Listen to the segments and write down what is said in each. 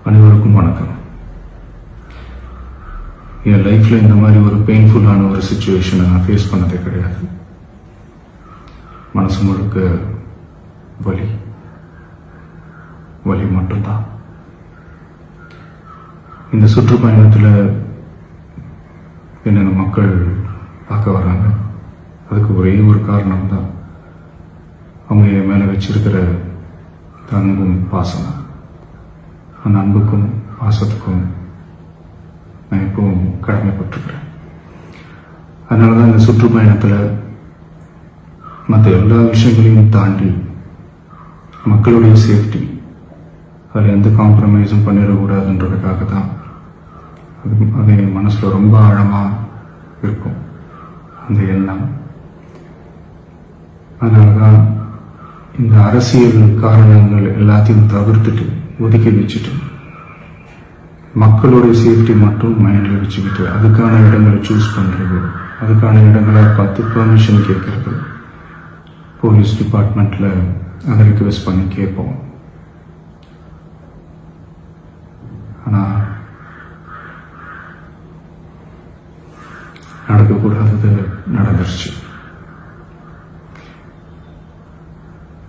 அனைவருக்கும் வணக்கம். என் லைஃப்பில் இந்த மாதிரி ஒரு பெயின்ஃபுல்லான ஒரு சுச்சுவேஷனை நான் ஃபேஸ் பண்ணதே கிடையாது. மனசு முழுக்க வலி வலி மட்டும்தான். இந்த சுற்றுப்பயணத்தில் என்னென்ன மக்கள் பார்க்க வராங்க, அதுக்கு ஒரே ஒரு காரணம் தான், அவங்க என் மேலே வச்சிருக்கிற அன்பும் பாசம். அந்த அன்புக்கும் பாசத்துக்கும் நான் எப்பவும் கடமைப்பட்டிருக்கிறேன். அதனால தான் இந்த சுற்றுப்பயணத்தில் மற்ற எல்லா விஷயங்களையும் தாண்டி மக்களுடைய சேஃப்டி, அதில் எந்த காம்ப்ரமைஸும் பண்ணிடக்கூடாதுன்றதுக்காக தான் அது என் மனசில் ரொம்ப ஆழமாக இருக்கும் அந்த எண்ணம். அதனால தான் இந்த அரசியல் காரணங்கள் எல்லாத்தையும் தவிர்த்துட்டு ஒதுக்கி வச்சுட்டு மக்களுடைய சேஃப்டி மட்டும் மைண்டில் வச்சுக்கிட்டு அதுக்கான இடங்களை சூஸ் பண்ணுறது, அதுக்கான இடங்களை பார்த்து பெர்மிஷன் கேட்கறது, போலீஸ் டிபார்ட்மெண்ட்டில் அதை ரிக்வெஸ்ட் பண்ணி கேட்போம். ஆனால் நடக்கக்கூடாதது நடந்துருச்சு.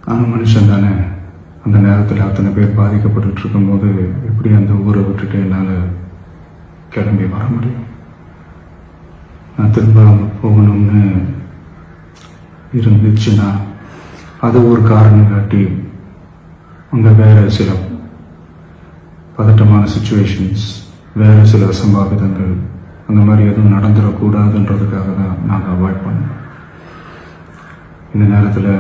ஆனால் மனுஷன் தானே, அந்த நேரத்தில் அத்தனை பேர் பாதிக்கப்பட்டு இருக்கும்போது எப்படி அந்த ஊரை விட்டுட்டு என்னால் கிளம்பி வர முடியும்? நான் திரும்ப போகணும்னு இருந்துச்சுன்னா அதை ஒரு காரணம் காட்டி அங்கே வேறு சில பதட்டமான சுச்சுவேஷன்ஸ், வேறு சில அசம்பாவிதங்கள் அந்த மாதிரி எதுவும் நடந்துடக்கூடாதுன்றதுக்காக தான் நாங்கள் அவாய்ட் பண்ணோம். இந்த நேரத்தில்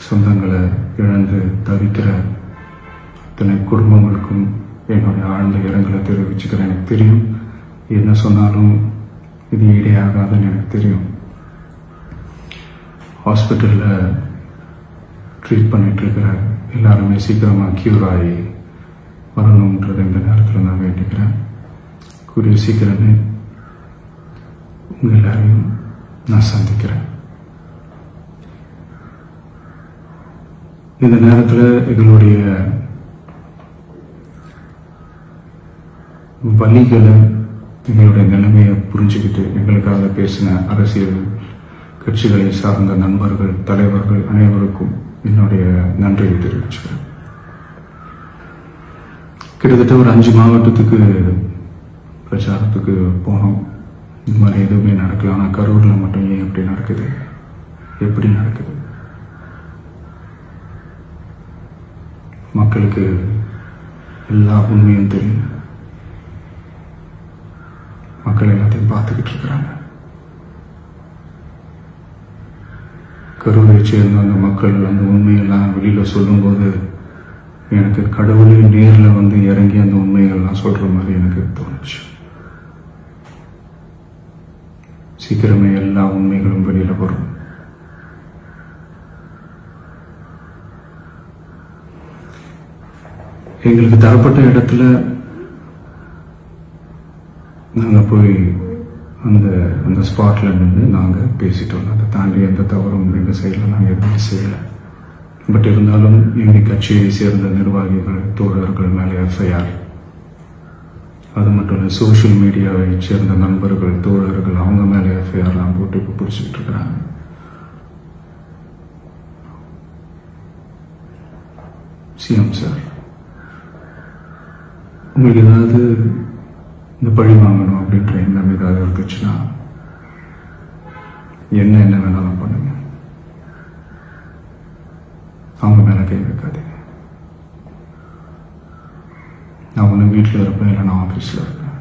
சொந்தங்களை இழந்து தவிக்கிற இத்தனை குடும்பங்களுக்கும் என்னுடைய ஆழ்ந்த இரங்கலை தெரிவிச்சுக்கிறேன். எனக்கு தெரியும், என்ன சொன்னாலும் இது ஈடையாகாதுன்னு எனக்கு தெரியும். ஹாஸ்பிட்டலில் ட்ரீட் பண்ணிகிட்ருக்கிற எல்லாருமே சீக்கிரமாக க்யூர் ஆகி வரணுன்றது இந்த நேரத்தில் நான் வேண்டிக்கிறேன். கூடிய சீக்கிரமே உங்கள் எல்லாரையும் நான் சந்திக்கிறேன். இந்த நேரத்தில் எங்களுடைய வலிகளை, எங்களுடைய நிலைமையை புரிஞ்சுக்கிட்டு எங்களுக்காக பேசின அரசியல் கட்சிகளை சார்ந்த நண்பர்கள், தலைவர்கள் அனைவருக்கும் என்னுடைய நன்றியை தெரிவிச்சுக்கிறேன். கிட்டத்தட்ட ஒரு 5 மாவட்டத்துக்கு பிரச்சாரத்துக்கு போனோம். இந்த மாதிரி எதுவுமே நடக்கல. ஆனால் கரூரில் மட்டும் ஏன் எப்படி நடக்குது, எப்படி நடக்குது? மக்களுக்கு எல்லா உண்மையும் தெரியும். மக்கள் எல்லாத்தையும் பார்த்துக்கிட்டு இருக்கிறாங்க. கரூரை சேர்ந்த அந்த மக்கள் அந்த உண்மையெல்லாம் வெளியில் சொல்லும்போது எனக்கு கடவுளே நேரில் வந்து இறங்கி அந்த உண்மைகள்லாம் சொல்கிற மாதிரி எனக்கு தோணுச்சு. சீக்கிரமே எல்லா உண்மைகளும் வெளியில் வரும். எங்களுக்கு தரப்பட்ட இடத்துல நாங்கள் போய் அந்த ஸ்பாட்ல நின்று நாங்கள் பேசிட்டோம். அதை தாண்டி எந்த தவறும் எங்கள் சைடில் நாங்கள் எதுவுமே செய்யலை. பட் இருந்தாலும் எங்கள் கட்சியை சேர்ந்த நிர்வாகிகள், தோழர்கள் மேலே எஃப்ஐஆர், அது மட்டும் இல்லை சோஷியல் மீடியாவை சேர்ந்த நண்பர்கள், தோழர்கள் அவங்க மேலே எஃப்ஐஆர்லாம் போட்டு இப்போ பிடிச்சிக்கிட்டு இருக்கிறாங்க. சிஎம் சார், உங்களுக்கு ஏதாவது இந்த பழி வாங்கணும் அப்படின்ற எண்ணம் ஏதாவது இருந்துச்சுன்னா என்ன வேணாலும் பண்ணுங்க. அவங்க மேலே கை வைக்காதீங்க. நான் ஒன்று வீட்டில் இருப்பேன், இல்லை நான் ஆஃபீஸில் இருப்பேன்.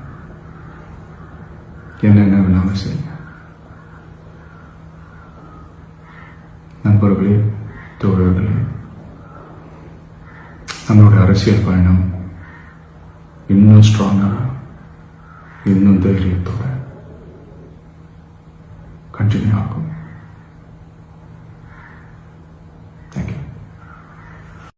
என்ன வேணாலும் செய்யுங்க. நண்பர்களே, தோழர்களே, நம்மளோட அரசியல் பயணம் இன்னும் ஸ்ட்ராங்காக, இன்னும் தைரியத்தோட கண்டினியூ ஆகும்.